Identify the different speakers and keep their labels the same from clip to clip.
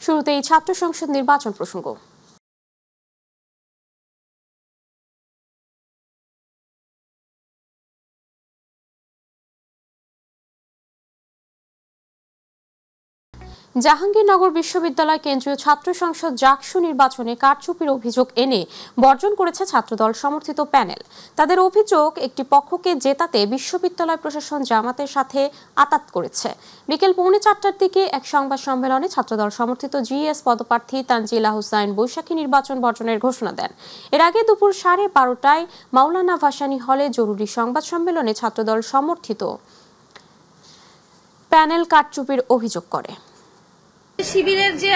Speaker 1: শুরুতেই ছাত্র সংসদ নির্বাচন প্রসঙ্গ। জাহাঙ্গীরনগর বিশ্ববিদ্যালয় কেন্দ্রীয় ছাত্র সংসদ জাকসু নির্বাচনে কারচুপির অভিযোগ এনে বর্জন করেছে ছাত্রদল সমর্থিত প্যানেল। তাদের অভিযোগ, একটি পক্ষকে জেতাতে বিশ্ববিদ্যালয় প্রশাসন জামাতের সাথে আঁতাত করেছে। বিকেল 4:45টার দিকে এক সংবাদ সম্মেলনে ছাত্রদল সমর্থিত জিএস পদপ্রার্থী তানজিলা হুসাইন বৈশাখী নির্বাচন বর্জনের ঘোষণা দেন। এর আগে দুপুর 12:30টায় মাওলানা ভাসানী হলে জরুরি সংবাদ সম্মেলনে ছাত্রদল সমর্থিত প্যানেল কারচুপির অভিযোগ করে।
Speaker 2: শিবিরের যে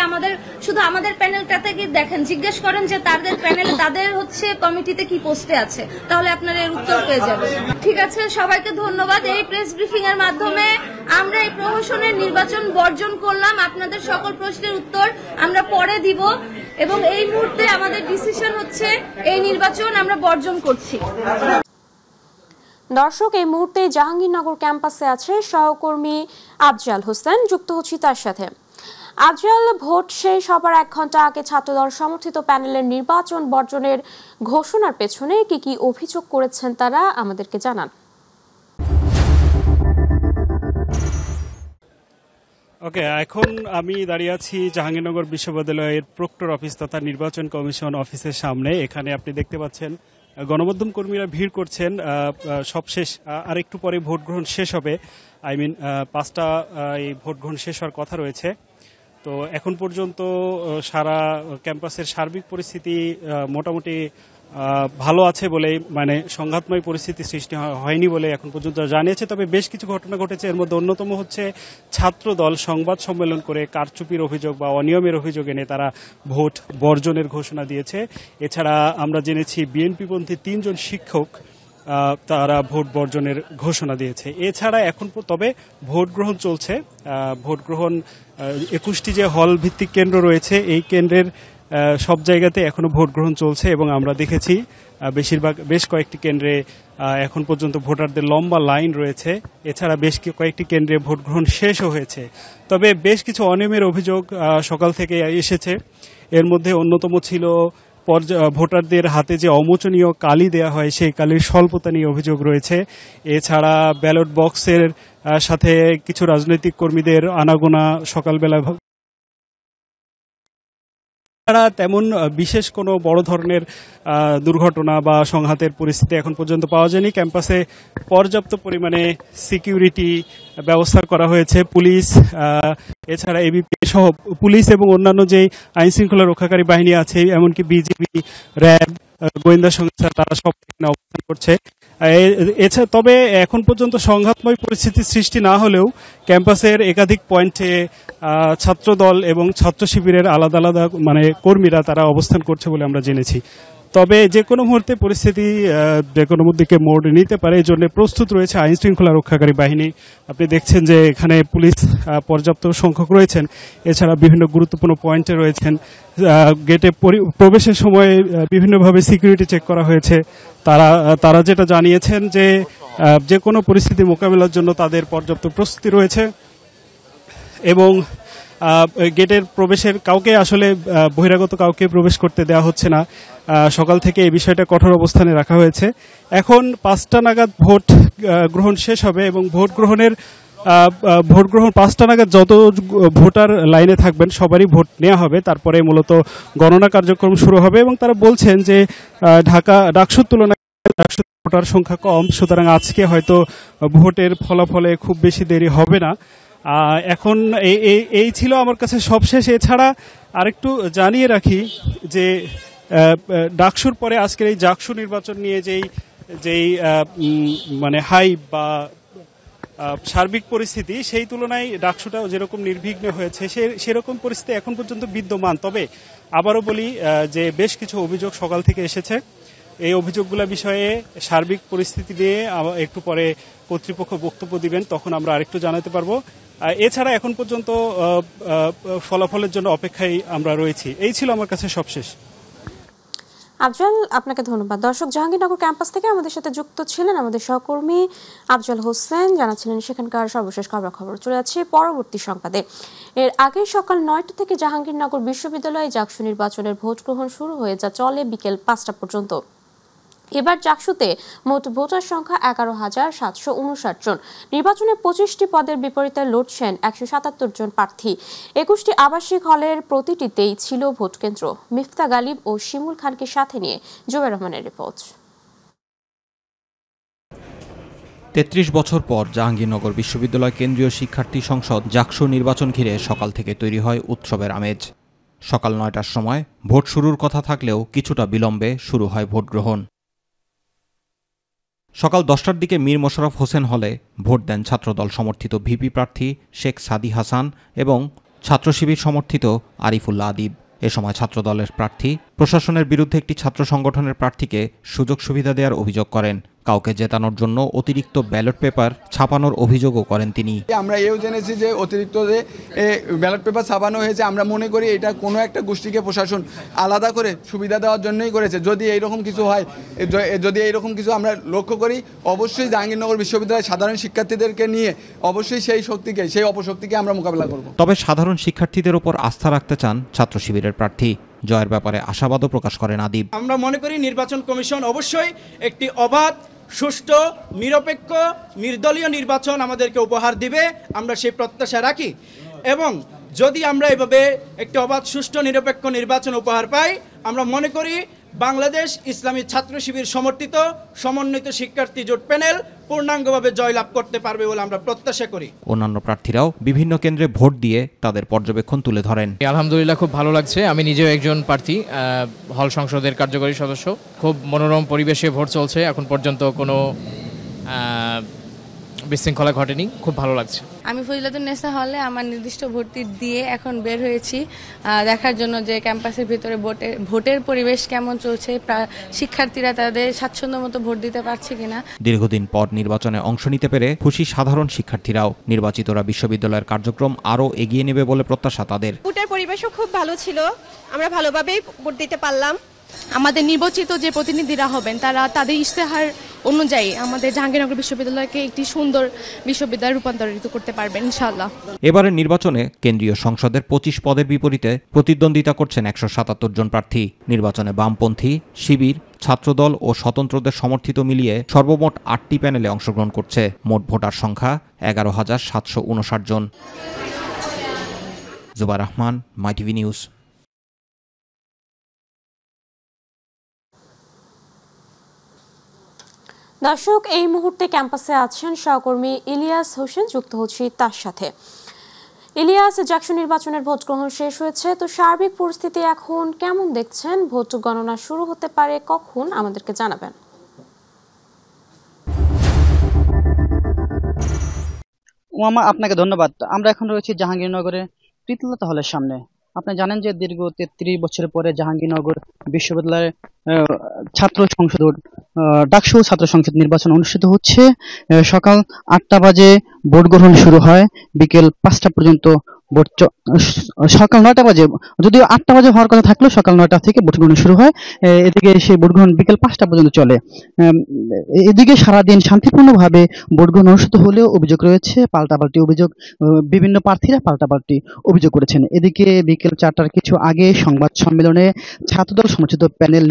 Speaker 2: শুধু আমাদের প্যানেলটাতে কি দেখেন, জিজ্ঞেস করেন যে তাদের প্যানেলে তাদের কমিটিতে কি পোস্টে আছে, তাহলে আপনারা এর উত্তর পেয়ে যাবেন। ঠিক আছে, সবাইকে ধন্যবাদ। এই প্রেস ব্রিফিং এর মাধ্যমে আমরা এই প্রহসনের নির্বাচন বর্জন করলাম। আপনাদের সকল প্রশ্নের উত্তর আমরা পরে দিব এবং এই মুহূর্তে আমাদের ডিসিশন হচ্ছে এই নির্বাচন আমরা বর্জন করছি।
Speaker 1: দর্শক, এই মুহূর্তে জাহাঙ্গীরনগর ক্যাম্পাসে আছে সহকর্মী আফজাল হোসেন, যুক্ত হচ্ছি তার সাথে। আফজাল, ভোট শেষ হবার 1 ঘন্টা আগে ছাত্রদল সমর্থিত প্যানেলের নির্বাচন বর্জনের ঘোষণার পেছনে কি কি অভিযোগ করেছেন তারা আমাদেরকে জানান।
Speaker 3: ওকে, এখন আমি দাঁড়িয়ে আছি জাহাঙ্গীরনগর বিশ্ববিদ্যালয়ের প্রক্টর অফিস তথা নির্বাচন কমিশন অফিসের সামনে। এখানে আপনি দেখতে পাচ্ছেন গণমাধ্যম কর্মীরা ভিড় করছেন। সব শেষ, আর একটু পরে ভোট গ্রহণ শেষ হবে। 5টা এই ভোট গ্রহণ শেষ হওয়ার কথা রয়েছে। তো এখন পর্যন্ত সারা ক্যাম্পাসের সার্বিক পরিস্থিতি মোটামুটি ভালো আছে বলে, সংঘাতময় পরিস্থিতি সৃষ্টি হয়নি বলে এখন পর্যন্ত জানিয়েছে। তবে বেশ কিছু ঘটনা ঘটেছে। এর মধ্যে অন্যতম হচ্ছে ছাত্রদল সংবাদ সম্মেলন করে কারচুপির অভিযোগ বা অনিয়মের অভিযোগ এনে তারা ভোট বর্জনের ঘোষণা দিয়েছে। এছাড়া আমরা জেনেছি বিএনপিপন্থী 3 জন শিক্ষক তারা ভোট বর্জনের ঘোষণা দিয়েছে। এছাড়া এখন তবে ভোট গ্রহণ চলছে। ভোট গ্রহণ 21টি যে হল ভিত্তিক কেন্দ্র রয়েছে, এই কেন্দ্রের সব জায়গাতে এখনো ভোট গ্রহণ চলছে এবং আমরা দেখেছি বেশ কয়েকটি কেন্দ্রে এখন পর্যন্ত ভোটারদের লম্বা লাইন রয়েছে। এছাড়া বেশ কয়েকটি কেন্দ্রে ভোট গ্রহণ শেষও হয়েছে। তবে বেশ কিছু অনিয়মের অভিযোগ সকাল থেকে এসেছে। এর মধ্যে অন্যতম ছিল ভোটারদের হাতে যে অমোচনীয় কালি দেয়া হয়, সেই কালির স্বল্পতা নিয়ে অভিযোগ রয়েছে। এছাড়া ব্যালট বক্সের সাথে কিছু রাজনৈতিক কর্মীদের আনাগোনা সকালবেলা ছাড়া তেমন বিশেষ কোনো বড় ধরনের দুর্ঘটনা বা সংঘাতের পরিস্থিতি এখন পর্যন্ত পাওয়া যায়নি। ক্যাম্পাসে পর্যাপ্ত পরিমাণে সিকিউরিটি ব্যবস্থা করা হয়েছে। পুলিশ, এছাড়া এবিপি সহ পুলিশ এবং অন্যান্য যে আইন শৃঙ্খলা রক্ষাকারী বাহিনী আছে, এমনকি বিজিবি, র্যাব, গোয়েন্দা সংস্থা, তারা সব এখানে অবস্থান করছে। এছাড়া তবে এখন পর্যন্ত সংঘাতময় পরিস্থিতির সৃষ্টি না হলেও ক্যাম্পাসের একাধিক পয়েন্টে ছাত্রদল এবং ছাত্র শিবিরের আলাদা আলাদা কর্মীরা তারা অবস্থান করছে বলে আমরা জেনেছি। তবে যে কোনো মুহূর্তে পরিস্থিতি যে কোনো দিকে মোড় নিতে পারে, এই জন্য প্রস্তুত রয়েছে আইন শৃঙ্খলা রক্ষাকারী বাহিনী। আপনি দেখছেন যে এখানে পুলিশ পর্যাপ্ত সংখ্যক রয়েছেন। এছাড়া বিভিন্ন গুরুত্বপূর্ণ পয়েন্টে রয়েছেন। গেটে প্রবেশের সময় বিভিন্নভাবে সিকিউরিটি চেক করা হয়েছে। তারা যেটা জানিয়েছেন যে কোনো পরিস্থিতি মোকাবিলার জন্য তাদের পর্যাপ্ত প্রস্তুতি রয়েছে এবং গেটের প্রবেশের কাউকে আসলে বহিরাগত কাউকে প্রবেশ করতে দেওয়া হচ্ছে না। সকাল থেকে এই বিষয়টা কঠোর অবস্থানে রাখা হয়েছে। এখন 5টা নাগাদ ভোট গ্রহণ শেষ হবে এবং ভোট গ্রহণ 5টা নাগাদ যত ভোটার লাইনে থাকবেন সবারই ভোট নেওয়া হবে। তারপরে মূলত গণনা কার্যক্রম শুরু হবে এবং তারা বলছেন যে ডাকসুর তুলনায় ভোটার সংখ্যা কম, সুতরাং আজকে হয়তো ভোটের ফলাফলে খুব বেশি দেরি হবে না। এখন এই ছিল আমার কাছে সবশেষ। এছাড়া আরেকটু জানিয়ে রাখি যে ডাকসুর পরে আজকের এই জাকসু নির্বাচন নিয়ে যেই হাই বা সার্বিক পরিস্থিতি, সেই তুলনায় ডাকসুটাও যেরকম নির্বিঘ্ন হয়েছে সেরকম পরিস্থিতি এখন পর্যন্ত বিদ্যমান। তবে আবারও বলি যে বেশ কিছু অভিযোগ সকাল থেকে এসেছে। এই অভিযোগগুলো বিষয়ে সার্বিক পরিস্থিতি নিয়ে একটু পরে কর্তৃপক্ষ বক্তব্য দিবেন, তখন আমরা আরেকটু জানাতে পারবো। এছাড়া এখন পর্যন্ত ফলাফলের জন্য অপেক্ষায় আমরা রয়েছি। এই ছিল আমার কাছে সবশেষ।
Speaker 1: আফজল, আপনাকে ধন্যবাদ। দর্শক, জাহাঙ্গীরনগর ক্যাম্পাস থেকে আমাদের সাথে যুক্ত ছিলেন আমাদের সহকর্মী আফজল হোসেন, জানাচ্ছিলেন সেখানকার সর্বশেষ খবর। চলে যাচ্ছে পরবর্তী সংবাদে। এর আগে সকাল 9টা থেকে জাহাঙ্গীরনগর বিশ্ববিদ্যালয়ে জাকসু নির্বাচনের ভোট গ্রহণ শুরু হয়ে যা চলে বিকেল 5টা পর্যন্ত। এবার জাকসুতে মোট ভোটার সংখ্যা 11,759 জন। নির্বাচনে 25টি পদের বিপরীতে লড়ছেন 177 জন প্রার্থী। 21টি আবাসিক হলের প্রতিটিতেই ছিল ভোট কেন্দ্র। মিফতা গালিব ও শিমুল খানকে সাথে নিয়ে জুবের রহমানের রিপোর্ট।
Speaker 4: ৩৩ বছর পর জাহাঙ্গীরনগর বিশ্ববিদ্যালয় কেন্দ্রীয় শিক্ষার্থী সংসদ জাকসু নির্বাচন ঘিরে সকাল থেকে তৈরি হয় উৎসবের আমেজ। সকাল 9টার সময় ভোট শুরুর কথা থাকলেও কিছুটা বিলম্বে শুরু হয় ভোট গ্রহণ। সকাল 10টার দিকে মীর মোশাররফ হোসেন হলে ভোট দেন ছাত্রদল সমর্থিত ভিপি প্রার্থী শেখ সাদি হাসান এবং ছাত্র শিবির সমর্থিত আরিফুল্লাহ আদিব। এ সময় ছাত্রদলের প্রার্থী প্রশাসনের বিরুদ্ধে একটি ছাত্র সংগঠনের প্রার্থীকে সুযোগ সুবিধা দেওয়ার অভিযোগ করেন। কাউকে জেতানোর জন্য অতিরিক্ত ব্যালট পেপার ছাপানোর অভিযোগও করেন তিনি।
Speaker 5: আমরা এও জেনেছি যে অতিরিক্ত যে ব্যালট পেপার ছাপানো হয়েছে, আমরা মনে করি এটা কোনো একটা গোষ্ঠীকে প্রশাসন আলাদা করে সুবিধা দেওয়ার জন্যই করেছে। যদি এইরকম কিছু হয়, যদি এইরকম কিছু আমরা লক্ষ্য করি, অবশ্যই জাহাঙ্গীরনগর বিশ্ববিদ্যালয়ের সাধারণ শিক্ষার্থীদেরকে নিয়ে অবশ্যই সেই অপশক্তিকে আমরা মোকাবিলা করব।
Speaker 4: তবে সাধারণ শিক্ষার্থীদের উপর আস্থা রাখতে চান ছাত্র শিবিরের প্রার্থী। জয়ের ব্যাপারে আশাবাদও প্রকাশ করেন আদিব।
Speaker 6: আমরা মনে করি নির্বাচন কমিশন অবশ্যই একটি অবাধ, সুষ্ঠু, নিরপেক্ষ, নির্দলীয় নির্বাচন আমাদেরকে উপহার দিবে, আমরা সেই প্রত্যাশা রাখি। এবং যদি আমরা এভাবে একটি অবাধ, সুষ্ঠু, নিরপেক্ষ নির্বাচন উপহার পাই, আমরা মনে করি বাংলাদেশ ইসলামী ছাত্র শিবির সমর্থিত সমন্বিত শিক্ষার্থী জোট প্যানেল পূর্ণাঙ্গভাবে জয়লাভ করতে পারবে বলে আমরা প্রত্যাশা করি।
Speaker 4: অন্যান্য প্রার্থীরাও বিভিন্ন কেন্দ্রে ভোট দিয়ে তাদের পর্যবেক্ষণ তুলে ধরেন।
Speaker 7: আলহামদুলিল্লাহ, খুব ভালো লাগছে। আমি নিজেও একজন প্রার্থী, হল সংসদের কার্যকরী সদস্য। খুব মনোরম পরিবেশে ভোট চলছে, এখন পর্যন্ত কোনো বিশৃঙ্খলা ঘটেনি, খুব ভালো লাগছে।
Speaker 2: আমি ফজিলাতুন্নেসা হলে আমার নির্দিষ্ট ভর্তি দিয়ে এখন বের হয়েছি দেখার জন্য যে ক্যাম্পাসের ভিতরে ভোটের পরিবেশ কেমন চলছে, শিক্ষার্থীরা তাদের স্বাচ্ছন্দ্য মতো ভোট দিতে পারছে কিনা।
Speaker 4: দীর্ঘদিন পর নির্বাচনে অংশ নিতে পেরে খুশি সাধারণ শিক্ষার্থীরাও। নির্বাচিতরা বিশ্ববিদ্যালয়ের কার্যক্রম আরও এগিয়ে নেবে বলে প্রত্যাশা তাদের।
Speaker 8: ভোটের পরিবেশও খুব ভালো ছিল, আমরা ভালোভাবেই ভোট দিতে পারলাম।
Speaker 9: আমাদের নির্বাচিত যে প্রতিনিধিরা হবেন তারা তাদের ইশতেহার অনুযায়ী আমাদের জাহাঙ্গীরনগর বিশ্ববিদ্যালয়কে একটি সুন্দর বিশ্ববিদ্যালয়ে রূপান্তরিত করতে পারবেন ইনশাআল্লাহ।
Speaker 4: এবারের নির্বাচনে কেন্দ্রীয় সংসদের 25 পদের বিপরীতে প্রতিদ্বন্দ্বিতা করছেন 177 জন প্রার্থী। নির্বাচনে বামপন্থী, শিবির, ছাত্রদল ও স্বতন্ত্রদের সমর্থিত মিলিয়ে সর্বমোট 8টি প্যানেলে অংশগ্রহণ করছে। মোট ভোটার সংখ্যা 11,759 জন। জুবাইর রহমান, মাই টিভি নিউজ।
Speaker 1: দর্শক, এই মুহূর্তে ক্যাম্পাসে আছেন সহকর্মী ইলিয়াস হোসেন, যুক্ত হচ্ছি তার সাথে। ইলিয়াস, জাকসু নির্বাচনের ভোট গ্রহণ শেষ হয়েছে, তো সার্বিক পরিস্থিতি এখন কেমন দেখছেন? ভোট গণনা শুরু হতে পারে কখন, আমাদেরকে জানাবেন।
Speaker 10: ওয়ামা, আপনাকে ধন্যবাদ। আমরা এখন রয়েছি জাহাঙ্গীরনগরের প্রীতিলতা হলের সামনে। আপনি জানেন যে দীর্ঘ 33 বছর পরে জাহাঙ্গীরনগর বিশ্ববিদ্যালয়ের ছাত্র সংসদ ডাকসু ছাত্র সংসদ নির্বাচন অনুষ্ঠিত হচ্ছে। সকাল 8টা বাজে ভোট গ্রহণ শুরু হয়, বিকেল 5টা পর্যন্ত ভোট। সকাল 9টা বাজে, যদিও 8টা বাজে হওয়ার কথা থাকলেও সকাল 9টা থেকে ভোট গ্রহণ শুরু হয়। এদিকে সেই ভোট গ্রহণ বিকেল 5টা পর্যন্ত চলে। এদিকে সারাদিন শান্তিপূর্ণভাবে ভোট গ্রহণ অনুষ্ঠিত হলেও অভিযোগ রয়েছে, পাল্টাপাল্টি অভিযোগ। বিভিন্ন প্রার্থীরা পাল্টাপাল্টি অভিযোগ করেছেন। এদিকে বিকেল 4টার কিছু আগে সংবাদ সম্মেলনে ছাত্রদল সমর্থিত প্যানেল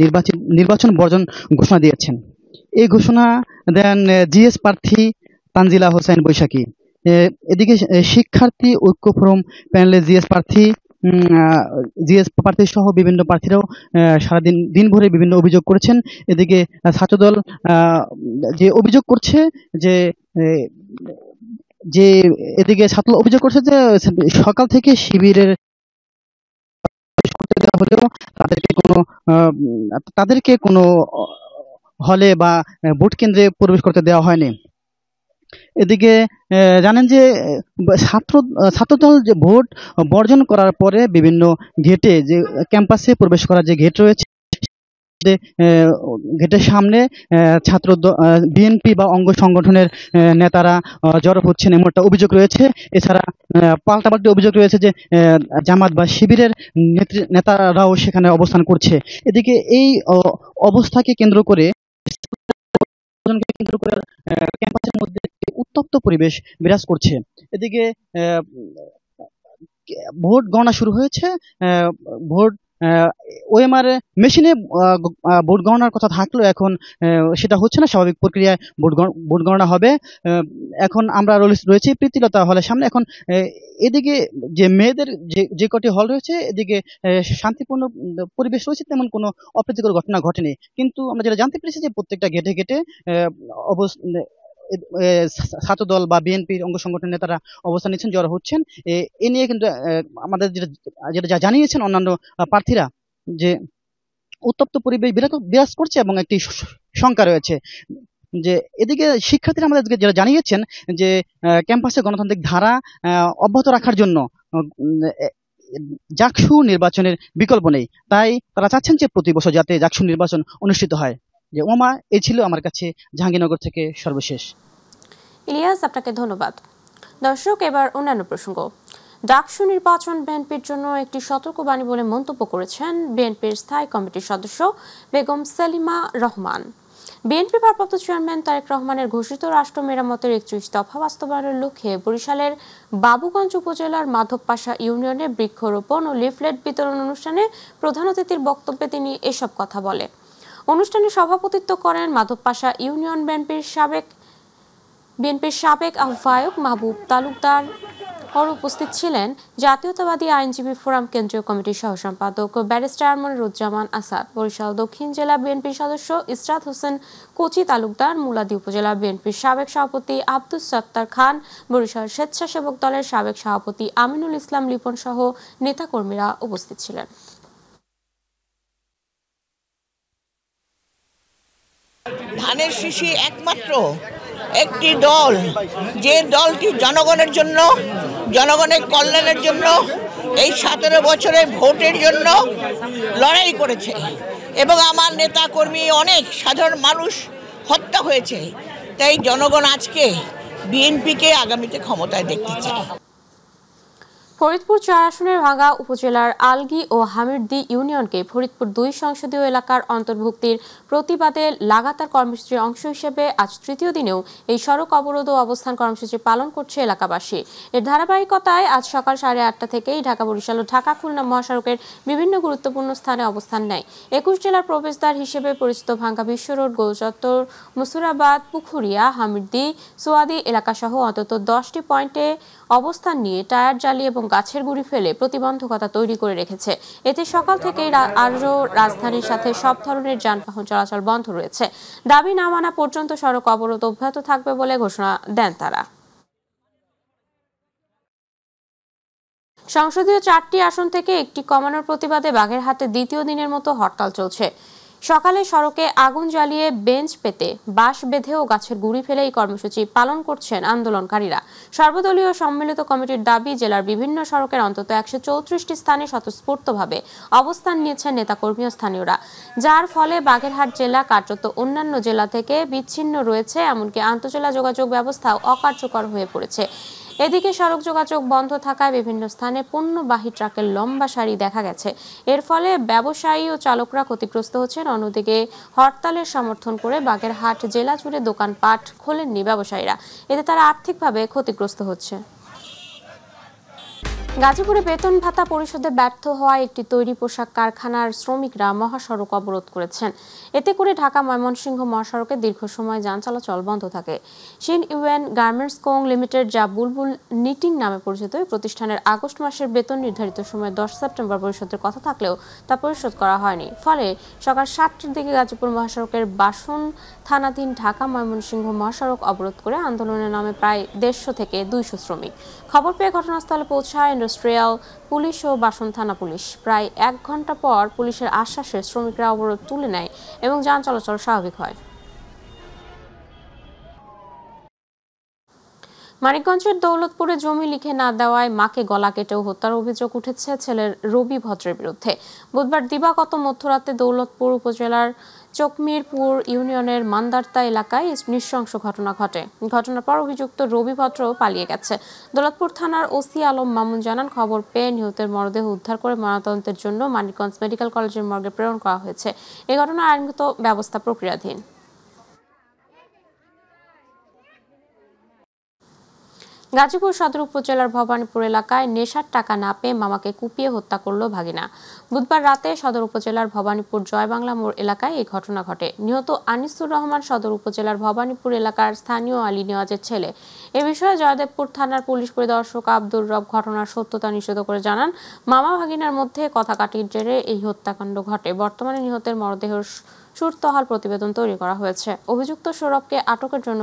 Speaker 10: নির্বাচন বর্জন ঘোষণা দিয়েছেন। এই ঘোষণা দেন জিএস প্রার্থী তানজিলা হোসেন বৈশাখী। এদিকে শিক্ষার্থী ঐক্য ফোরাম প্যানেলের জিএস প্রার্থী সহ বিভিন্ন প্রার্থীরাও সারাদিন দিনভরে বিভিন্ন অভিযোগ করেছেন। এদিকে ছাত্রদল যে অভিযোগ করছে যে এদিকে ছাত্র অভিযোগ করছে যে সকাল থেকে শিবিরের হলেও তাদেরকে কোনো হলে বা ভোট কেন্দ্রে প্রবেশ করতে দেওয়া হয়নি। এদিকে জানেন যে ছাত্রদল যে ভোট বর্জন করার পরে বিভিন্ন গেটে, যে ক্যাম্পাসে প্রবেশ করার যে গেট রয়েছে গেটের সামনে ছাত্র বিএনপি বা অঙ্গ সংগঠনের নেতারা জড়ো হচ্ছেন এমন একটা অভিযোগ রয়েছে। এছাড়া পাল্টাপাল্টি অভিযোগ রয়েছে যে জামাত বা শিবিরের নেতারাও সেখানে অবস্থান করছে। এদিকে এই অবস্থাকে কেন্দ্র করে ক্যাম্পাসের মধ্যে উত্তপ্ত পরিবেশ বিরাজ করছে। এদিকে ভোট গণনা শুরু হয়েছে। ভোট ওএমআর মেশিনে ভোট গণনার কথা থাকলেও এখন সেটা হচ্ছে না, স্বাভাবিক প্রক্রিয়ায় ভোট গণনা হবে। এখন আমরা রয়েছি প্রীতিলতা হলের সামনে। এখন এদিকে যে মেয়েদের যে কটি হল রয়েছে এদিকে শান্তিপূর্ণ পরিবেশ রয়েছে, তেমন কোনো অপ্রীতিকর ঘটনা ঘটেনি। কিন্তু আমরা যেটা জানতে পেরেছি যে প্রত্যেকটা গেটে গেটে ছাত্রদল বা বিএনপির অঙ্গ সংগঠনের নেতারা অবস্থান নিচ্ছেন, জড়ো হচ্ছেন। এ নিয়ে কিন্তু আমাদের যেটা জানিয়েছেন অন্যান্য প্রার্থীরা যে উত্তপ্ত পরিবেশ বিরাজ করছে এবং একটি শঙ্কা রয়েছে যে এদিকে শিক্ষার্থীরা আমাদের যেটা জানিয়েছেন যে ক্যাম্পাসে গণতান্ত্রিক ধারা অব্যাহত রাখার জন্য জাকসু নির্বাচনের বিকল্প নেই, তাই তারা চাচ্ছেন যে প্রতি বছর যাতে জাকসু নির্বাচন অনুষ্ঠিত হয়। যে ওমা, এই ছিল আমার কাছে জাহাঙ্গীরনগর থেকে সর্বশেষ।
Speaker 1: ইলিয়াস, আপনাকে ধন্যবাদ। দর্শক, এবার অন্যান্য প্রসঙ্গ। ডাকসু নির্বাচন বিএনপির জন্য একটি সতর্কবাণী বলে মন্তব্য করেছেন বিএনপির স্থায়ী কমিটির সদস্য বেগম সেলিমা রহমান। বিএনপি ভারপ্রাপ্ত চেয়ারম্যান তারেক রহমানের ঘোষিত রাষ্ট্র মেরামতের 31 দফা বাস্তবায়নের লক্ষ্যে বরিশালের বাবুগঞ্জ উপজেলার মাধবপাশা ইউনিয়নে বৃক্ষরোপণ ও লিফলেট বিতরণ অনুষ্ঠানে প্রধান অতিথির বক্তব্যে তিনি এসব কথা বলে। অনুষ্ঠানে সভাপতিত্ব করেন মাধবপাশা ইউনিয়ন বিএনপির সাবেক আহ্বায়ক মাহবুব তালুকদার। আর উপস্থিত ছিলেন জাতীয়তাবাদী আইনজীবী ফোরাম কেন্দ্রীয় কমিটির সহ সম্পাদক ব্যারিস্টার মনিরুজ্জামান আসাদ, বরিশাল দক্ষিণ জেলা বিএনপির সদস্য ইসরাত হোসেন কোচি তালুকদার, মুলাদি উপজেলা বিএনপির সাবেক সভাপতি আব্দুস সত্তার খান, বরিশাল স্বেচ্ছাসেবক দলের সাবেক সভাপতি আমিনুল ইসলাম লিপন সহ নেতাকর্মীরা উপস্থিত ছিলেন।
Speaker 11: ধানের শীষই একমাত্র একটি দল যে দলটি জনগণের জন্য, জনগণের কল্যাণের জন্য এই 17 বছরে ভোটের জন্য লড়াই করেছে এবং আমার নেতা কর্মী অনেক সাধারণ মানুষ হত্যা হয়েছে। তাই জনগণ আজকে বিএনপিকে আগামীতে ক্ষমতায় দেখতে চায়।
Speaker 1: ফরিদপুর 4 আসনের ভাঙ্গা উপজেলার আলগি ও হামিরদি ইউনিয়নকে ফরিদপুর 2 সংসদীয় এলাকার অন্তর্ভুক্তির প্রতিবাদে লাগাতার কর্মসূচির অংশ হিসেবে আজ তৃতীয় দিনেও এই সড়ক অবরোধ ও অবস্থান কর্মসূচি পালন করছে এলাকাবাসী। এর ধারাবাহিকতায় আজ সকাল 8:30 থেকেই ঢাকা বরিশাল ও ঢাকা খুলনা মহাসড়কের বিভিন্ন গুরুত্বপূর্ণ স্থানে অবস্থান নেয়। 21 জেলার প্রবেশদ্বার হিসেবে পরিচিত ভাঙ্গা বিশ্ব রোড, গোলচত্বর, মুসুরাবাদ, পুখুরিয়া, হামিরদি, সোয়াদি এলাকাসহ অন্তত 10টি পয়েন্টে অবস্থান নিয়ে টায়ার জ্বালিয়ে এবং গাছের গুঁড়ি ফেলে প্রতিবন্ধকতা তৈরি করে রেখেছে। এতে সকাল থেকেই আরও রাজধানীর সাথে সব ধরনের যানবাহন চলাচল বন্ধ রয়েছে। দাবি না মানা পর্যন্ত সড়ক অবরোধ অব্যাহত থাকবে বলে ঘোষণা দেন তারা। সংসদীয় 4টি আসন থেকে একটি কমানোর প্রতিবাদে বাগেরহাটে দ্বিতীয় দিনের মতো হরতাল চলছে। সকালে সড়কে আগুন জ্বালিয়ে বেঞ্চ পেতে বাঁশ বেঁধে ও গাছের গুঁড়ি ফেলে এই কর্মসূচি পালন করছেন আন্দোলনকারীরা। সর্বদলীয় সম্মিলিত কমিটির দাবি, জেলার বিভিন্ন সড়কের অন্তত 134টি স্থানে স্বতঃস্ফূর্তভাবে অবস্থান নিয়েছেন নেতাকর্মী ও স্থানীয়রা, যার ফলে বাগেরহাট জেলা কার্যত অন্যান্য জেলা থেকে বিচ্ছিন্ন রয়েছে, এমনকি আন্তঃজেলা যোগাযোগ ব্যবস্থাও অকার্যকর হয়ে পড়েছে। এদিকে সড়ক যোগাযোগ বন্ধ থাকায় বিভিন্ন স্থানে পণ্যবাহী ট্রাকের লম্বা সারি দেখা গেছে। এর ফলে ব্যবসায়ী ও চালকরা ক্ষতিগ্রস্ত হচ্ছেন। অন্যদিকে হরতালের সমর্থন করে বাগেরহাট জেলা জুড়ে দোকানপাট খোলেননি ব্যবসায়ীরা, এতে তারা আর্থিকভাবে ক্ষতিগ্রস্ত হচ্ছে। গাজীপুরে বেতন ভাতা পরিশোধে ব্যর্থ হওয়ায় একটি তৈরি পোশাক কারখানার শ্রমিকরা মহাসড়ক অবরোধ করেছেন। এতে করে ঢাকা ময়মনসিংহ মহাসড়কে দীর্ঘ সময় যান চলাচল বন্ধ থাকে। শিন ইউএন গার্মেন্টস কোং লিমিটেড, যা বুলবুল নিটিং নামে পরিচিত, এই প্রতিষ্ঠানের আগস্ট মাসের বেতন নির্ধারিত সময় 10 সেপ্টেম্বর পরিশোধের কথা থাকলেও তা পরিশোধ করা হয়নি। ফলে সকাল 7টার দিকে গাজীপুর মহাসড়কের বাসন থানাধীন ঢাকা ময়মনসিংহ মহাসড়ক অবরোধ করে আন্দোলনের নামে প্রায় 150 থেকে 200 শ্রমিক। খবর পেয়ে ঘটনাস্থলে পৌঁছায় ইন্ডাস্ট্রিয়াল পুলিশ ও বাসন থানা পুলিশ। প্রায় 1 ঘন্টা পর পুলিশের আশ্বাসে শ্রমিকরা অবরোধ তুলে নেয় এবং যান চলাচল স্বাভাবিক হয়। মানিকগঞ্জের দৌলতপুরে জমি লিখে না দেওয়ায় মাকে গলা কেটেও হত্যার অভিযোগ উঠেছে ছেলের রবি ভদ্রের বিরুদ্ধে। বুধবার দিবাগত মধ্যরাতে দৌলতপুর উপজেলার চকমিরপুর ইউনিয়নের মান্দারতা এলাকায় নৃশংস ঘটনা ঘটে। ঘটনার পর অভিযুক্ত রবি ভদ্র পালিয়ে গেছে। দৌলতপুর থানার ওসি আলম মামুন জানান, খবর পেয়ে নিহতের মরদেহ উদ্ধার করে ময়নাতদন্তের জন্য মানিকগঞ্জ মেডিকেল কলেজের মর্গে প্রেরণ করা হয়েছে। এই ঘটনার আইনগত ব্যবস্থা প্রক্রিয়াধীন। গাজীপুর সদর উপজেলার ভবানীপুর এলাকায় নেশার টাকা না পেয়ে মামাকে কুপিয়ে হত্যা করল ভাগিনা। বুধবার রাতে সদর উপজেলার ভবানীপুর জয়বাংলা মোড় এলাকায় এই ঘটনা ঘটে। নিহত আনিসুর রহমান সদর উপজেলার ভবানীপুর এলাকার স্থানীয় আলী নেওয়াজের ছেলে। এ বিষয়ে জয়দেবপুর থানার পুলিশ পরিদর্শক আব্দুর রব ঘটনার সত্যতা নিশ্চিত করে জানান, মামা ভাগিনার মধ্যে কথাকাটির জেরে এই হত্যাকাণ্ড ঘটে। বর্তমানে নিহতের মরদেহের সুরতহাল প্রতিবেদন তৈরি করা হয়েছে। অভিযুক্ত সৌরভকে আটকের জন্য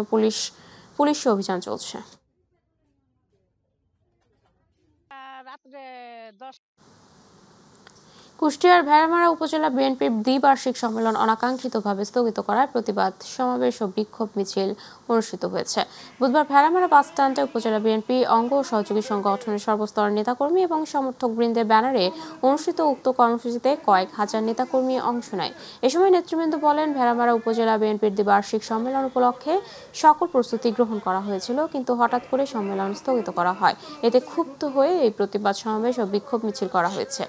Speaker 1: পুলিশ অভিযান চলছে। কুষ্টিয়ার ভেড়ামারা উপজেলা বিএনপির দ্বিবার্ষিক সম্মেলন অনাকাঙ্ক্ষিতভাবে স্থগিত করায় প্রতিবাদ সমাবেশ ও বিক্ষোভ মিছিল অনুষ্ঠিত হয়েছে। বুধবার ভেড়ামারা বাস স্ট্যান্ডে উপজেলা বিএনপি অঙ্গ ও সহযোগী সংগঠনের সর্বস্তরের নেতাকর্মী এবং সমর্থকবৃন্দের ব্যানারে অনুষ্ঠিত উক্ত কর্মসূচিতে কয়েক হাজার নেতাকর্মী অংশ নেয়। এ সময় নেতৃবৃন্দ বলেন, ভেড়ামারা উপজেলা বিএনপির দ্বিবার্ষিক সম্মেলন উপলক্ষে সকল প্রস্তুতি গ্রহণ করা হয়েছিল, কিন্তু হঠাৎ করে সম্মেলন স্থগিত করা হয়। এতে ক্ষুব্ধ হয়ে এই প্রতিবাদ সমাবেশ ও বিক্ষোভ মিছিল করা হয়েছে।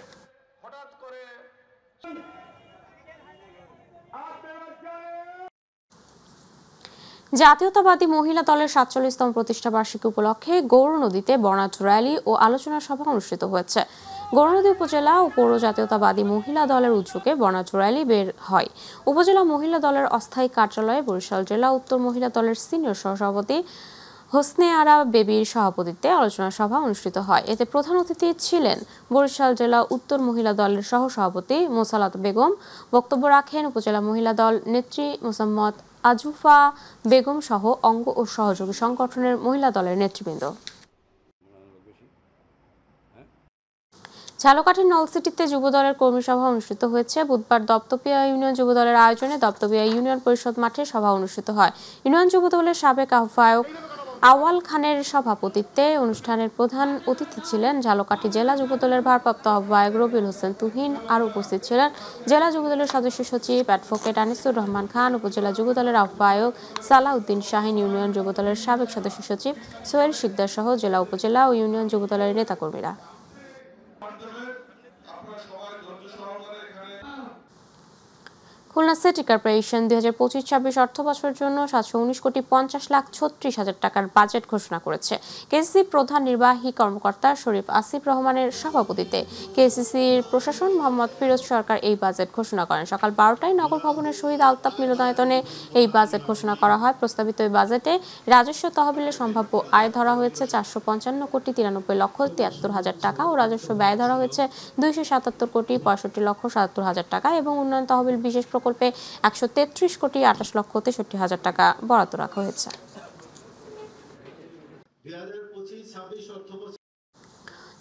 Speaker 1: জাতীয়তাবাদী মহিলা দলের ৪৭তম প্রতিষ্ঠা বার্ষিকী উপলক্ষে গৌরনদীতে বর্ণাঢ্য র্যালি ও আলোচনা সভা অনুষ্ঠিত হয়েছে। গৌরনদী উপজেলা ও পৌর জাতীয়তাবাদী মহিলা দলের উদ্যোগে বর্ণাঢ্য র্যালি বের হয়। উপজেলা মহিলা দলের অস্থায়ী কার্যালয়ে বরিশাল জেলা উত্তর মহিলা দলের সিনিয়র সহসভাপতি হোসনে আরা বেবির সভাপতিত্বে আলোচনা সভা অনুষ্ঠিত হয়। এতে প্রধান অতিথি ছিলেন বরিশাল জেলা উত্তর মহিলা দলের সহসভাপতি মোসালাত বেগম। বক্তব্য রাখেন উপজেলা মহিলা দল নেত্রী মোসাম্মদ আজুফা বেগম সহ অঙ্গ ও সহযোগী সংগঠনের মহিলা দলের নেতৃবৃন্দ। ঝালকাঠির নলসিটিতে যুবদলের কর্মী সভা অনুষ্ঠিত হয়েছে। বুধবার দপ্তপিয়া ইউনিয়ন যুবদলের আয়োজনে দপ্তপিয়া ইউনিয়ন পরিষদ মাঠে সভা অনুষ্ঠিত হয়। ইউনিয়ন যুবদলের সাবেক আহ্বায়ক আওয়াল খানের সভাপতিত্বে অনুষ্ঠানের প্রধান অতিথি ছিলেন ঝালকাঠি জেলা যুবদলের ভারপ্রাপ্ত আহ্বায়ক রবিউল হোসেন তুহিন। আরও উপস্থিত ছিলেন জেলা যুবদলের সদস্য সচিব অ্যাডভোকেট আনিসুর রহমান খান, উপজেলা যুবদলের আহ্বায়ক সালাউদ্দিন শাহিন, ইউনিয়ন যুবদলের সাবেক সদস্য সচিব সোহেল শিকদার সহ জেলা উপজেলা ও ইউনিয়ন যুবদলের নেতাকর্মীরা। খুলনা সিটি কর্পোরেশন 2025-26 অর্থ বছরের জন্য 719,50,36,36,000 টাকার বাজেট ঘোষণা করেছে। কেসিসি প্রধান নির্বাহী কর্মকর্তা শরীফ আসিফ রহমানের সভাপতিত্বে কেসিসির প্রশাসন মোহাম্মদ ফিরোজ সরকার এই বাজেট ঘোষণা করেন। সকাল 12টায় নগর ভবনের শহীদ আলতাফ মিলনায়তনে এই বাজেট ঘোষণা করা হয়। প্রস্তাবিত এই বাজেটে রাজস্ব তহবিলের সম্ভাব্য আয় ধরা হয়েছে 455,93,73,000 টাকা ও রাজস্ব ব্যয় ধরা হয়েছে 277,65,77,000 টাকা এবং উন্নয়ন তহবিল বিশেষ প্রকল্পে 133,28,63,000 টাকা বরাদ্দ রাখা হয়েছে।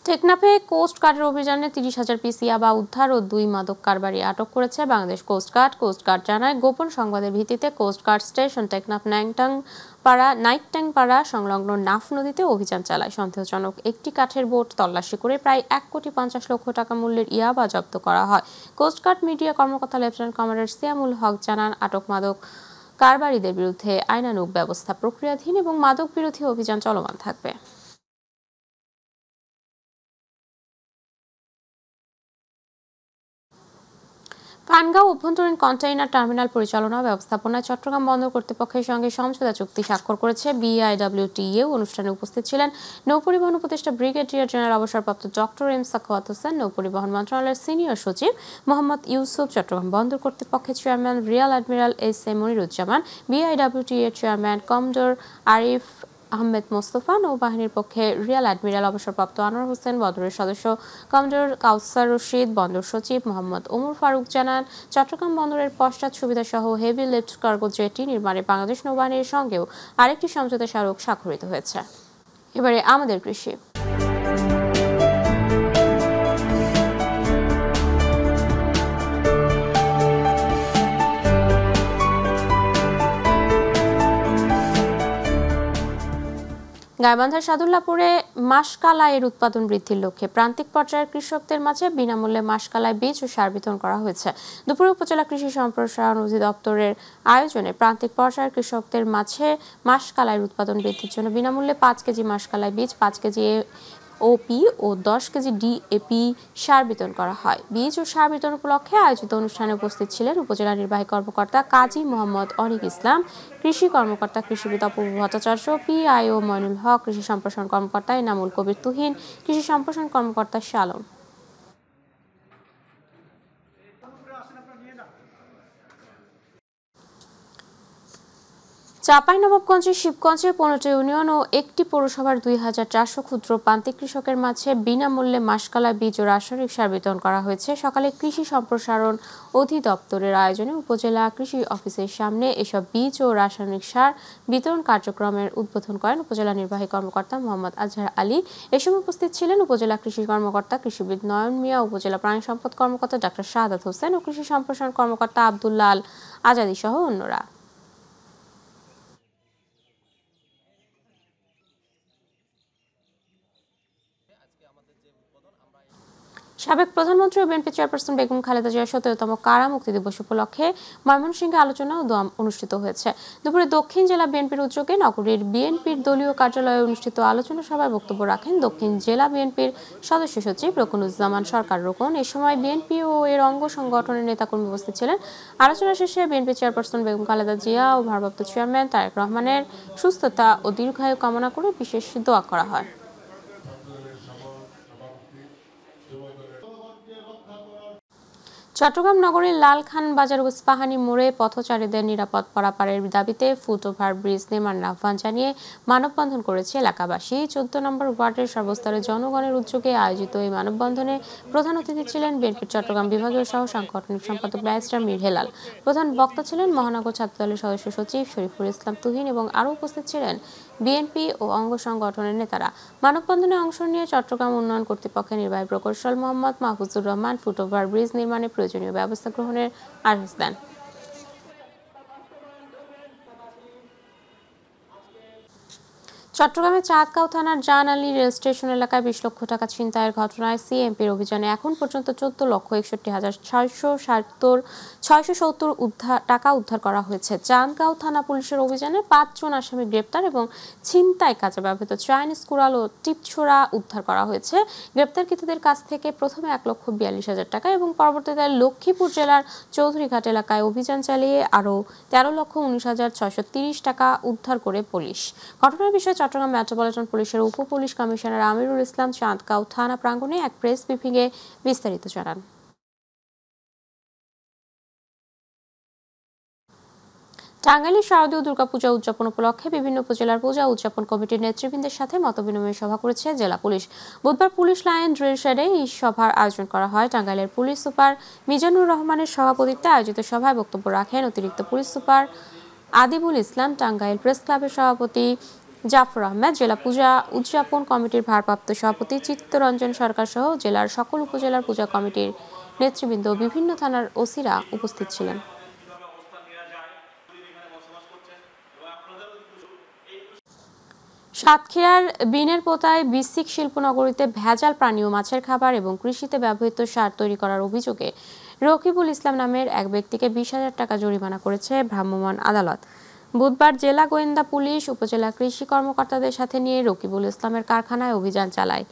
Speaker 1: টেকনাফে কোস্ট গার্ডের অভিযানে 30,000 পিস ইয়াবা উদ্ধার ও 2 মাদক কারবারি আটক করেছে Bangladesh coast guard. Coast guard জানায়, গোপন সংবাদের ভিত্তিতে কোস্ট গার্ড স্টেশন টেকনাফ নাইটট্যাং পাড়া সংলগ্ন নাফ নদীতে অভিযান চালায়। সন্দেহজনক একটি কাঠের বোট তল্লাশি করে প্রায় 1,50,00,000 টাকা মূল্যের ইয়াবা জব্দ করা হয়। কোস্ট গার্ড মিডিয়া কর্মকর্তা লেফটেন্যান্ট কমান্ডার সিয়ামুল হক জানান, আটক মাদক কারবারিদের বিরুদ্ধে আইনানুগ ব্যবস্থা প্রক্রিয়াধীন এবং মাদক বিরোধী অভিযান চলমান থাকবে। পানগাঁও অভ্যন্তরীণ কন্টেইনার টার্মিনাল পরিচালনা ব্যবস্থাপনায় চট্টগ্রাম বন্দর কর্তৃপক্ষের সঙ্গে সমঝোতা চুক্তি স্বাক্ষর করেছে বিআইডব্লিউটিএ। অনুষ্ঠানে উপস্থিত ছিলেন নৌপরিবহন উপদেষ্টা ব্রিগেডিয়ার জেনারেল অবসরপ্রাপ্ত ডক্টর এম সাখাওয়াত হোসেন, নৌপরিবহন মন্ত্রণালয়ের সিনিয়র সচিব মোহাম্মদ ইউসুফ, চট্টগ্রাম বন্দর কর্তৃপক্ষের chairman Real admiral S A Moniruzzaman, BIWTA chairman commodore Arif Ahmed Mostafa, নৌবাহিনীর পক্ষে রিয়াল অ্যাডমিরাল অবসরপ্রাপ্ত আনোয়ার হোসেন, বন্দরের সদস্য কমডোর কাউসার রশিদ, বন্দর সচিব মোহাম্মদ ওমর ফারুক জানান, চট্টগ্রাম বন্দরের পশ্চাৎ সুবিধা সহ হেভি লিফট কার্গো জেটি নির্মাণে বাংলাদেশ নৌবাহিনীর সঙ্গেও আরেকটি সমঝোতা স্মারক স্বাক্ষরিত হয়েছে। এবারে আমাদের কৃষি। গাইবান্ধার সাদুল্লাপুরে মাসকালাইয়ের উৎপাদন বৃদ্ধির লক্ষ্যে প্রান্তিক পর্যায়ের কৃষকদের মাঝে বিনামূল্যে মাসকালাই বীজ ও সার বিতরণ করা হয়েছে। দুপুরে উপজেলা কৃষি সম্প্রসারণ অধিদপ্তরের আয়োজনে প্রান্তিক পর্যায়ের কৃষকদের মাঝে মাসকালাইয়ের উৎপাদন বৃদ্ধির জন্য বিনামূল্যে 5 কেজি মাসকালাই বীজ, 5 কেজি ওপি ও 10 কেজি ডিএপি সার বিতরণ করা হয়। বীজ ও সার বিতরণ উপলক্ষে আয়োজিত অনুষ্ঠানে উপস্থিত ছিলেন উপজেলা নির্বাহী কর্মকর্তা কাজী মোহাম্মদ অনিক ইসলাম, কৃষি কর্মকর্তা কৃষিবিদ অপূর্ব ভট্টাচার্য, পিআইও মইনুল হক, কৃষি সম্প্রসারণ কর্মকর্তা এনামুল কবির তুহিন, কৃষি সম্প্রসারণ কর্মকর্তা শালম। চাঁপাইনবাবগঞ্জের শিবগঞ্জের 15টি ইউনিয়ন ও একটি পৌরসভার 2400 ক্ষুদ্র প্রান্তিক কৃষকের মাঝে বিনামূল্যে মাসকালাই বীজ ও রাসায়নিক সার বিতরণ করা হয়েছে। সকালে কৃষি সম্প্রসারণ অধিদপ্তরের আয়োজনে উপজেলা কৃষি অফিসের সামনে এসব বীজ ও রাসায়নিক সার বিতরণ কার্যক্রমের উদ্বোধন করেন উপজেলা নির্বাহী কর্মকর্তা মোহাম্মদ আজহার আলী। এ সময় উপস্থিত ছিলেন উপজেলা কৃষি কর্মকর্তা কৃষিবিদ নয়ন মিয়া, উপজেলা প্রাণী সম্পদ কর্মকর্তা ডাক্তার শাহাদাত হোসেন ও কৃষি সম্প্রসারণ কর্মকর্তা আব্দুল্লাহ আল আজাদি সহ অন্যরা। সাবেক প্রধানমন্ত্রী ও বিএনপি চেয়ারপারসন বেগম খালেদা জিয়ার 17তম কারা মুক্তি দিবস উপলক্ষে ময়মনসিংহে আলোচনা ও দোয়া অনুষ্ঠিত হয়েছে। দুপুরে দক্ষিণ জেলা বিএনপির উদ্যোগে নগরীর বিএনপির দলীয় কার্যালয়ে অনুষ্ঠিত আলোচনা সভায় বক্তব্য রাখেন দক্ষিণ জেলা বিএনপির সদস্য সচিব রকুনুজ্জামান সরকার রোকন। এ সময় বিএনপি ও এর অঙ্গ সংগঠনের নেতাকর্মী উপস্থিত ছিলেন। আলোচনা শেষে বিএনপি চেয়ারপারসন বেগম খালেদা জিয়া ও ভারপ্রাপ্ত চেয়ারম্যান তারেক রহমানের সুস্থতা ও দীর্ঘায়ু কামনা করে বিশেষ দোয়া করা হয়। চট্টগ্রাম নগরীর লালখান বাজার ইস্পাহানি মোড়ে পথচারীদের নিরাপদ পারাপারের দাবিতে ফুটওভার ব্রিজ নির্মাণের আহ্বান জানিয়ে মানববন্ধন করেছে এলাকাবাসী। 14 নম্বর ওয়ার্ডের সর্বস্তরের জনগণের উদ্যোগে আয়োজিত এই মানববন্ধনে প্রধান অতিথি ছিলেন বিএনপির চট্টগ্রাম বিভাগীয় সহ সাংগঠনিক সম্পাদক ব্যারিস্টার মীর হেলাল। প্রধান বক্তা ছিলেন মহানগর ছাত্রদলের সদস্য সচিব শরীফুল ইসলাম তুহিন এবং আরও উপস্থিত ছিলেন বিএনপি ও অঙ্গ সংগঠনের নেতারা। মানববন্ধনে অংশ নিয়ে চট্টগ্রাম উন্নয়ন কর্তৃপক্ষের নির্বাহী প্রকৌশল মোহাম্মদ মাহফুজুর রহমান ফুটওভার ব্রিজ নির্মাণে প্রয়োজনীয় ব্যবস্থা গ্রহণের আশ্বাস দেন। চট্টগ্রামের চাঁদগাঁও থানার জান আলী রেল স্টেশন এলাকায় 20 লক্ষ টাকা ছিনতাইয়ের ঘটনায় সিএমপির অভিযানে এখন পর্যন্ত 14,61,670 টাকা উদ্ধার করা হয়েছে। চাঁদগাঁও থানা পুলিশের অভিযানে 5 জন আসামি গ্রেপ্তার এবং ছিনতাই কাজে ব্যবহৃত চাইনিজ কুড়াল ও টিপছোড়া উদ্ধার করা হয়েছে। গ্রেপ্তারকৃতদের কাছ থেকে প্রথমে 1,42,000 টাকা এবং পরবর্তীতে লক্ষ্মীপুর জেলার চৌধুরীঘাট এলাকায় অভিযান চালিয়ে আরও 13,19,630 টাকা উদ্ধার করে পুলিশ। ঘটনার বিষয়ে চট্টগ্রাম মেট্রোপলিটন পুলিশের উপ পুলিশ কমিশনার আমিরুল ইসলাম চাঁদগাঁও থানা প্রাঙ্গণে এক প্রেস ব্রিফিংয়ে বিস্তারিত জানান। টাঙ্গাইলে শারদীয় দুর্গাপূজা উদযাপন উপলক্ষে বিভিন্ন উপজেলার পূজা উদযাপন কমিটির নেতৃবৃন্দের সাথে মতবিনিময় সভা করেছে জেলা পুলিশ। বুধবার পুলিশ লাইন ড্রিল শেডে এই সভার আয়োজন করা হয়। টাঙ্গাইলের পুলিশ সুপার মিজানুর রহমানের সভাপতিত্বে আয়োজিত সভায় বক্তব্য রাখেন অতিরিক্ত পুলিশ সুপার আদিবুল ইসলাম, টাঙ্গাইল প্রেস ক্লাবের সভাপতি জাফর আহমেদ, জেলা পূজা উদযাপন কমিটির ভারপ্রাপ্ত সভাপতি চিত্তরঞ্জন সরকার সহ জেলার সকল উপজেলার পূজা কমিটির নেতৃবৃন্দ বিভিন্ন থানার ওসিরা উপস্থিত ছিলেন। সাতক্ষীরার বিনের পোতায় বিসিক শিল্পনগরীতে ভেজাল প্রাণী ও মাছের খাবার এবং কৃষিতে ব্যবহৃত সার তৈরি করার অভিযোগে রকিবুল ইসলাম নামের এক ব্যক্তিকে 20,000 টাকা জরিমানা করেছে ভ্রাম্যমাণ আদালত। বুধবার জেলা গোয়েন্দা পুলিশ উপজেলা কৃষি কর্মকর্তাদের সাথে নিয়ে রকিবুল ইসলামের কারখানায় অভিযান চালায়।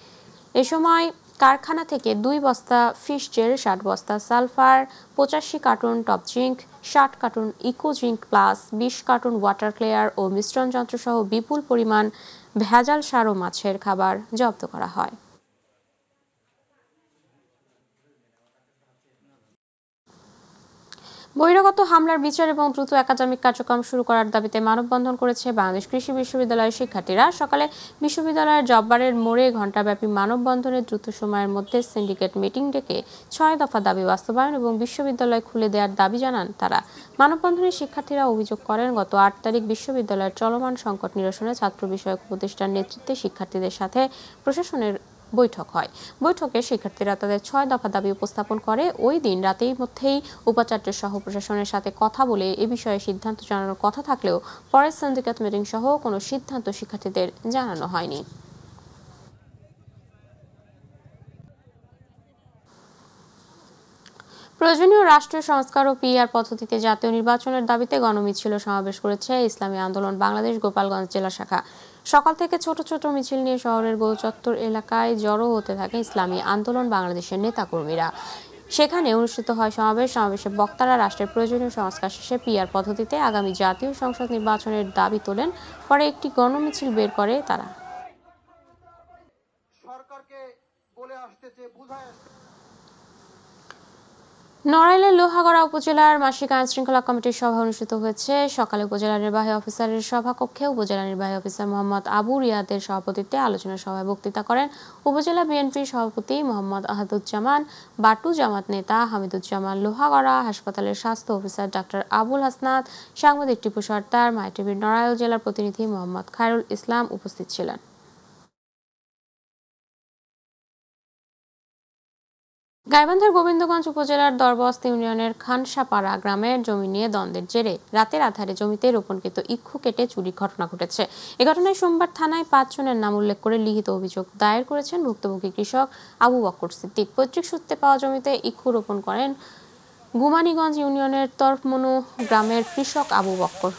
Speaker 1: এ সময় কারখানা থেকে 2 বস্তা ফিশ জেল, 60 বস্তা sulphur, 85 carton top zinc, 60 carton eco zinc plus, 20 carton water clear ও মিশ্রণ যন্ত্র সহ বিপুল পরিমাণ ভেজাল সার ও মাছের খাবার জব্দ করা হয়। বহিরাগত হামলার বিচার এবং দ্রুত একাডেমিক কার্যক্রম শুরু করার দাবিতে মানববন্ধন করেছে বাংলাদেশ কৃষি বিশ্ববিদ্যালয়ের শিক্ষার্থীরা। সকালে বিশ্ববিদ্যালয়ের জব্বারের মোড়ে ঘণ্টাব্যাপী মানববন্ধনে দ্রুত সময়ের মধ্যে সিন্ডিকেট মিটিং ডেকে 6 দফা দাবি বাস্তবায়ন এবং বিশ্ববিদ্যালয় খুলে দেওয়ার দাবি জানান তারা। মানববন্ধনে শিক্ষার্থীরা অভিযোগ করেন, গত 8 তারিখ বিশ্ববিদ্যালয়ের চলমান সংকট নিরসনে ছাত্র বিষয়ক উপদেষ্টার নেতৃত্বে শিক্ষার্থীদের সাথে প্রশাসনের বৈঠক হয়। বৈঠকে শিক্ষার্থীরা তাদের 6 দফা দাবি উপস্থাপন করে। ওই দিন রাতের মধ্যেই উপাচার্য সহ প্রশাসনের সাথে কথা বলে এ বিষয়ে সিদ্ধান্ত জানানোর কথা থাকলেও পরে সিন্ডিকেট মিটিং সহ কোনো সিদ্ধান্ত শিক্ষার্থীদের জানানো হয়নি। প্রয়োজনীয় রাষ্ট্রীয় সংস্কার ও পিআর পদ্ধতিতে জাতীয় নির্বাচনের দাবিতে গণমিছিল সমাবেশ করেছে ইসলামী আন্দোলন বাংলাদেশ গোপালগঞ্জ জেলা শাখা। সকাল থেকে ছোট ছোট মিছিল নিয়ে শহরের গোলচত্বর এলাকায় জড়ো হতে থাকে ইসলামী আন্দোলন বাংলাদেশের নেতাকর্মীরা। সেখানে অনুষ্ঠিত হয় সমাবেশে বক্তারা রাষ্ট্রের প্রয়োজনীয় সংস্কার শেষে পিআর পদ্ধতিতে আগামী জাতীয় সংসদ নির্বাচনের দাবি তোলেন। পরে একটি গণমিছিল বের করে তারা। নড়াইলের লোহাগড়া উপজেলার মাসিক আইন শৃঙ্খলা কমিটির সভা অনুষ্ঠিত হয়েছে। সকালে উপজেলা নির্বাহী অফিসারের সভাকক্ষে উপজেলা নির্বাহী অফিসার মোহাম্মদ আবু রিয়াদের সভাপতিত্বে আলোচনা সভায় বক্তৃতা করেন উপজেলা বিএনপির সভাপতি মোহাম্মদ আহাদুজ্জামান, বাটু জামাত নেতা হামিদুজ্জামান, লোহাগড়া হাসপাতালের স্বাস্থ্য অফিসার ডাক্তার আবুল হাসনাত, সাংবাদিক টিপু সর্দার, মাইটিভির নড়াইল জেলার প্রতিনিধি মোহাম্মদ খায়রুল ইসলাম উপস্থিত ছিলেন। গাইবান্ধার গোবিন্দগঞ্জ উপজেলার দরবস্তি ইউনিয়নের খানসাপাড়া গ্রামের জমি নিয়ে দ্বন্দ্বের জেরে রাতের আধারে জমিতে রোপণকৃত ইক্ষু কেটে চুরির ঘটনা ঘটেছে। এ ঘটনায় সোমবার থানায় 5 জনের নাম উল্লেখ করে লিখিত অভিযোগ দায়ের করেছেন ভুক্তভোগী কৃষক আবু বক্কর সিদ্দিক। পৈতৃক সূত্রে পাওয়া জমিতে ইক্ষু রোপণ করেন গুমানীগঞ্জ ইউনিয়নের তরফমনু গ্রামের কৃষক আবু বক্কর।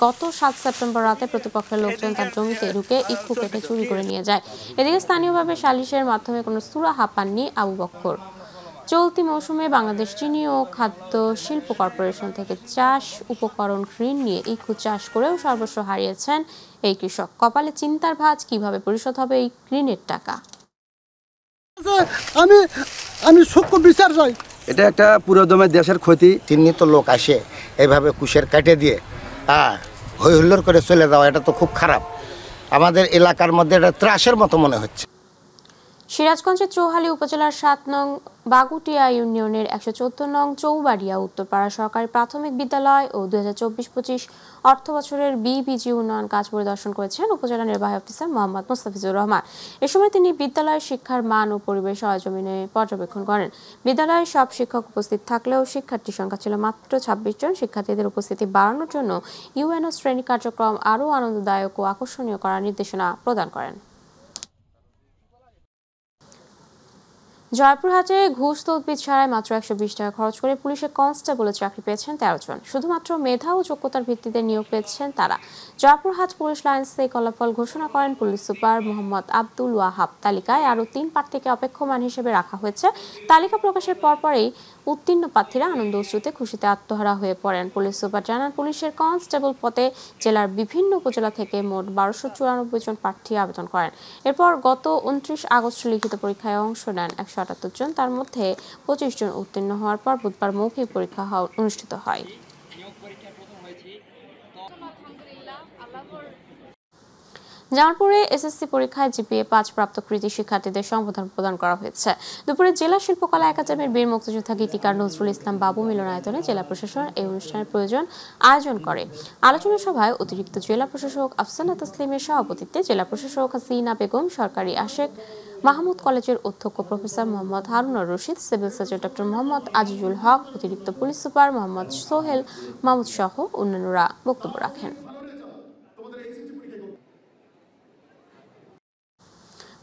Speaker 1: গত 7 সেপ্টেম্বর রাতে প্রতিপক্ষের লোকজন তার জমিতে ঢুকে ইক্ষু কেটে চুরি করে নিয়ে যায়। এদিকে স্থানীয়ভাবে সালিশের মাধ্যমে কোনো সুরাহা পাননি আবু বক্কর। চলতি মৌসুমে বাংলাদেশ চিনি ও খাদ্য শিল্প কর্পোরেশন থেকে চাষ উপকরণ ঋণ নিয়ে ইক্ষু চাষ করেও সর্বস্ব হারিয়েছেন এই কৃষক। কপালে চিন্তার ভাঁজ, কিভাবে পরিশোধ হবে এই ঋণের টাকা।
Speaker 12: আমি সূক্ষ্ম বিচার চাই।
Speaker 13: এটা একটা পুরোদমে দেশের ক্ষতি। চিহ্নিত লোক আসে এইভাবে কুশের কাটে দিয়ে হই হুল্লোড় করে চলে যাওয়া, এটা তো খুব খারাপ। আমাদের এলাকার মধ্যে এটা ত্রাসের মতো মনে হচ্ছে।
Speaker 1: সিরাজগঞ্জের চৌহালি উপজেলার 7 নং বাগুটিয়া ইউনিয়নের 114 নং চৌবাড়িয়া উত্তরপাড়া সরকারি প্রাথমিক বিদ্যালয় ও 2024-25 অর্থ বছরের বিবিজি উন্নয়ন কাজ পরিদর্শন করেছেন উপজেলা নির্বাহী অফিসার মোহাম্মদ মোস্তাফিজুর রহমান। এ সময় তিনি বিদ্যালয়ের শিক্ষার মান ও পরিবেশ সরেজমিনে পর্যবেক্ষণ করেন। বিদ্যালয়ে সব শিক্ষক উপস্থিত থাকলেও শিক্ষার্থীর সংখ্যা ছিল মাত্র 26 জন। শিক্ষার্থীদের উপস্থিতি বাড়ানোর জন্য ইউএনও শ্রেণী কার্যক্রম আরও আনন্দদায়ক ও আকর্ষণীয় করার নির্দেশনা প্রদান করেন। জয়পুরহাটে ঘুষ তদবির ছাড়াই মাত্র 120 টাকা খরচ করে পুলিশের কনস্টেবলের চাকরি পেয়েছেন 13 জন। শুধুমাত্র মেধা ও যোগ্যতার ভিত্তিতে নিয়োগ পেয়েছেন তারা। জয়পুরহাট পুলিশ লাইন্সে ফলাফল ঘোষণা করেন পুলিশ সুপার মোহাম্মদ আব্দুল ওয়াহাব। তালিকায় আরও 3 প্রার্থীকে অপেক্ষমান হিসেবে রাখা হয়েছে। তালিকা প্রকাশের পরপরই উত্তীর্ণ প্রার্থীরা আনন্দ অশ্রুতে খুশিতে আত্মহারা হয়ে পড়েন। পুলিশ সুপার জানান, পুলিশের কনস্টেবল পদে জেলার বিভিন্ন উপজেলা থেকে মোট 1294 জন প্রার্থী আবেদন করেন। এরপর গত 29 আগস্ট লিখিত পরীক্ষায় অংশ নেন 178 জন। তার মধ্যে 25 জন উত্তীর্ণ হওয়ার পর বুধবার মৌখিক পরীক্ষা অনুষ্ঠিত হয়। জামালপুরে এসএসসি পরীক্ষায় জিপিএ 5 প্রাপ্ত কৃতি শিক্ষার্থীদের সংবর্ধনা প্রদান করা হয়েছে। দুপুরে জেলা শিল্পকলা একাডেমির বীর মুক্তিযোদ্ধা গীতিকার নজরুল ইসলাম বাবু মিলনায়তনে জেলা প্রশাসন এই অনুষ্ঠানের আয়োজন করে। আলোচনা সভায় অতিরিক্ত জেলা প্রশাসক আফসানা তাসলিমের সভাপতিত্বে জেলা প্রশাসক হাসিনা বেগম, সরকারি আশেক মাহমুদ কলেজের অধ্যক্ষ professor Mohammad Harunur Rashid, civil surgeon doctor Mohammad Azizul Haque, অতিরিক্ত পুলিশ সুপার মোহাম্মদ সোহেল মাহমুদ সহ অন্যান্যরা বক্তব্য রাখেন।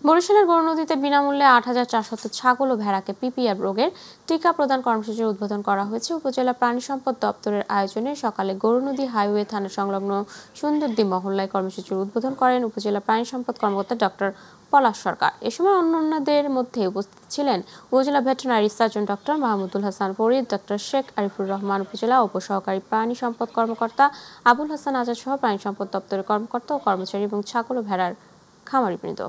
Speaker 1: বরিশালের গৌরনদীতে বিনামূল্যে 8400 ছাগল ও ভেড়াকে পিপিআর রোগের টিকা প্রদান কর্মসূচির উদ্বোধন করা হয়েছে উপজেলা প্রাণী সম্পদ দপ্তরের আয়োজনে। সকালে গৌরনদী হাইওয়ে থানা সংলগ্ন সুন্দরদী মহল্লায় কর্মসূচির উদ্বোধন করেন উপজেলা প্রাণী সম্পদ কর্মকর্তা ডক্টর পলাশ সরকার। এ সময় অন্যান্যদের মধ্যে উপস্থিত ছিলেন উপজেলা veterinary surgeon doctor Mahmudul Hasan Farid, doctor Sheikh Arifur Rahman, উপজেলা উপসহকারী প্রাণী সম্পদ কর্মকর্তা আবুল হাসান আজাদ সহ প্রাণী সম্পদ দপ্তরের কর্মকর্তা ও কর্মচারী এবং ছাগল ও ভেড়ার খামারিবৃন্দ।